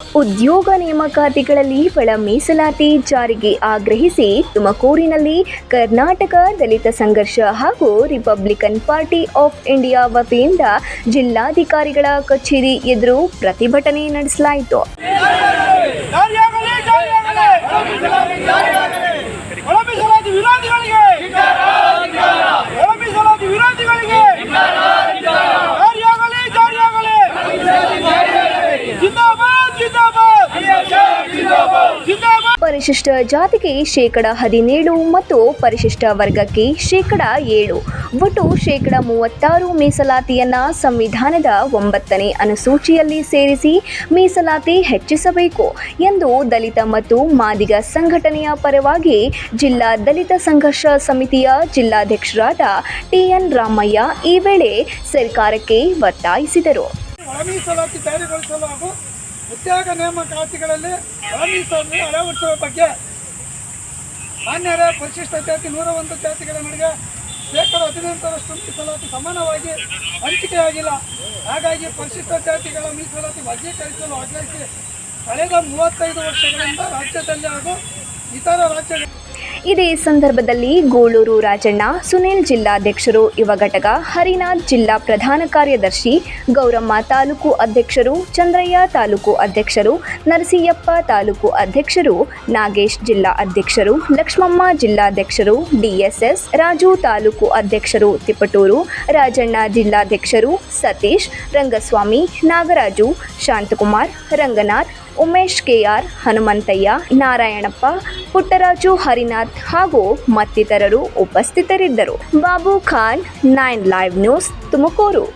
ಉದ್ಯೋಗ ನೇಮಕಾತಿಗಳಲ್ಲಿ ಒಳ ಮೀಸಲಾತಿ ಜಾರಿಗೆ ಆಗ್ರಹಿಸಿ ತುಮಕೂರಿನಲ್ಲಿ ಕರ್ನಾಟಕ ದಲಿತ ಸಂಘರ್ಷ ಹಾಗೂ ರಿಪಬ್ಲಿಕನ್ ಪಾರ್ಟಿ ಆಫ್ ಇಂಡಿಯಾ ವತಿಯಿಂದ ಜಿಲ್ಲಾಧಿಕಾರಿಗಳ ಕಚೇರಿ ಎದುರು ಪ್ರತಿಭಟನೆ ನಡೆಸಲಾಯಿತು. ಪರಿಶಿಷ್ಟ ಜಾತಿಗೆ ಶೇಕಡ 17 ಮತ್ತು ಪರಿಶಿಷ್ಟ ವರ್ಗಕ್ಕೆ ಶೇಕಡ 7 ಒಟ್ಟು ಶೇಕಡ 36 ಮೀಸಲಾತಿಯನ್ನ ಸಂವಿಧಾನದ 9ನೇ ಅನುಸೂಚಿಯಲ್ಲಿ ಸೇರಿಸಿ ಮೀಸಲಾತಿ ಹೆಚ್ಚಿಸಬೇಕು ಎಂದು ದಲಿತ ಮತ್ತು ಮಾದಿಗ ಸಂಘಟನೆಯ ಪರವಾಗಿ ಜಿಲ್ಲಾ ದಲಿತ ಸಂಘರ್ಷ ಸಮಿತಿಯ ಜಿಲ್ಲಾಧ್ಯಕ್ಷರಾದ ಟಿಎನ್ ರಾಮಯ್ಯ ಈ ವೇಳೆ ಸರ್ಕಾರಕ್ಕೆ ಒತ್ತಾಯಿಸಿದರು. ಉದ್ಯೋಗ ನೇಮಕಾತಿಗಳಲ್ಲಿ ಮೀಸಲಾತಿ ಅಳವಡಿಸುವ ಬಗ್ಗೆ ಮಾನ್ಯರ ಪರಿಶಿಷ್ಟ ಜಾತಿ 101 ಜಾತಿಗಳ ನಡುವೆ ಶೇಕಡ 18ರಷ್ಟು ಮೀಸಲಾತಿ ಸಮಾನವಾಗಿ ಹಂಚಿಕೆಯಾಗಿಲ್ಲ. ಹಾಗಾಗಿ ಪರಿಶಿಷ್ಟ ಜಾತಿಗಳ ಮೀಸಲಾತಿ ವರ್ಗೀಕರಿಸಲು ಆಗ್ರಹಿಸಿ ಕಳೆದ 35 ವರ್ಷಗಳಿಂದ ರಾಜ್ಯದಲ್ಲಿ ಹಾಗೂ ಇತರ ರಾಜ್ಯಗಳ ಇದೇ ಸಂದರ್ಭದಲ್ಲಿ ಗೋಳೂರು ರಾಜಣ್ಣ, ಸುನಿಲ್ ಜಿಲ್ಲಾಧ್ಯಕ್ಷರು, ಯುವ ಘಟಕ ಹರಿನಾಥ್ ಜಿಲ್ಲಾ ಪ್ರಧಾನ ಕಾರ್ಯದರ್ಶಿ, ಗೌರಮ್ಮ ತಾಲೂಕು ಅಧ್ಯಕ್ಷರು, ಚಂದ್ರಯ್ಯ ತಾಲೂಕು ಅಧ್ಯಕ್ಷರು, ನರಸಿಯಪ್ಪ ತಾಲೂಕು ಅಧ್ಯಕ್ಷರು, ನಾಗೇಶ್ ಜಿಲ್ಲಾ ಅಧ್ಯಕ್ಷರು, ಲಕ್ಷ್ಮಮ್ಮ ಜಿಲ್ಲಾಧ್ಯಕ್ಷರು, ಡಿಎಸ್ಎಸ್ ರಾಜು ತಾಲೂಕು ಅಧ್ಯಕ್ಷರು ತಿಪಟೂರು, ರಾಜಣ್ಣ ಜಿಲ್ಲಾಧ್ಯಕ್ಷರು, ಸತೀಶ್, ರಂಗಸ್ವಾಮಿ, ನಾಗರಾಜು, ಶಾಂತಕುಮಾರ್, ರಂಗನಾಥ್, ಉಮೇಶ್ ಕೆಆರ್, ಹನುಮಂತಯ್ಯ, ನಾರಾಯಣಪ್ಪ, ಪುಟ್ಟರಾಜು, ಹರಿನಾಥ್ ಹಾಗೂ ಮತ್ತಿತರರು ಉಪಸ್ಥಿತರಿದ್ದರು. Babu Khan, 9 live news, Tumakuru.